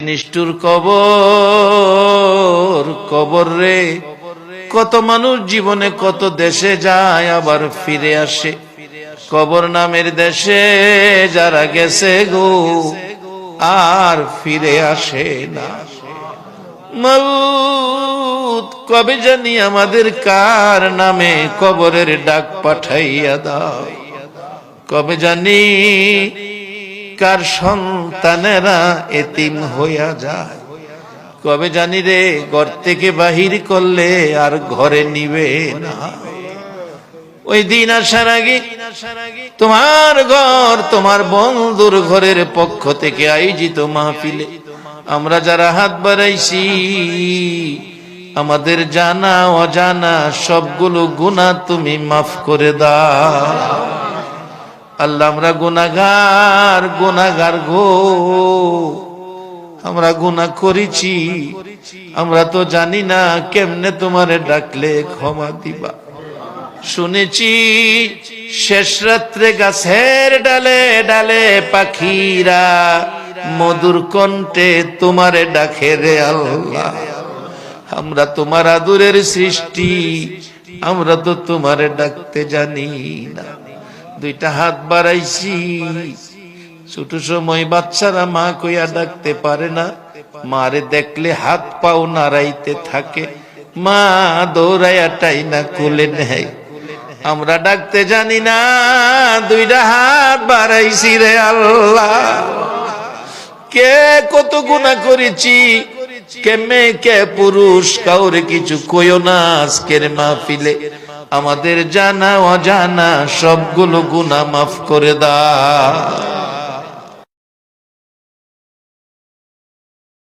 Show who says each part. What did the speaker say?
Speaker 1: নিষ্ঠুর কবর, কবর রে। কত মানুষ জীবনে কত দেশে যায় আবার ফিরে আসে, কবর নামের দেশে যারা গেছে গো আর ফিরে আসে না। মউত কবে জানি আমাদের কার নামে কবরের ডাক পাঠাইয়া দাও, কবে জানি কার সন্তানেরা এতিম হইয়া যায়, কবে জানি রে ঘর থেকে বাহির করলে আর ঘরে নিবে না। ওই দিন আসার আগে তোমার ঘর, তোমার বন্ধুর ঘরের পক্ষ থেকে আয়োজিত মাহফিলে আমরা যারা হাত বাড়াইছি, আমাদের জানা অজানা সবগুলো গুনাহ তুমি মাফ করে দাও। আল্লাহ, আমরা গুনাহগার, গুনাহগার গো, আমরা গুনাহ করেছি, আমরা তো জানি না কেমনে তোমারে ডাকলে ক্ষমা দিবা। শুনেছি শেষ রাত্রে গাছের ডালে ডালে পাখিরা মধুর কণ্ঠে তোমারে ডাকে রে আল্লাহ। আমরা তোমার আদরের সৃষ্টি, আমরা তো তোমারে ডাকতে জানি না। দুইটা হাত বাড়াইছি, ছোট সময় বাচ্চারা মা কইয়া ডাকতে পারে না, মারে দেখলে হাত পাও নাড়াইতে থাকে, মা দৌড়াইয়া টাইনা কোলে নেয়। আমরা ডাকতে জানি না, দুইটা হাত বাড়াইছি রে আল্লাহ। কে কত গুনাহ করেছি, কে মেয়ে কে পুরুষ, কাউরে কিছু কইও না আজকের মাহফিলে। আমাদের জানা অজানা সবগুলো গুনাহ মাফ করে দাও।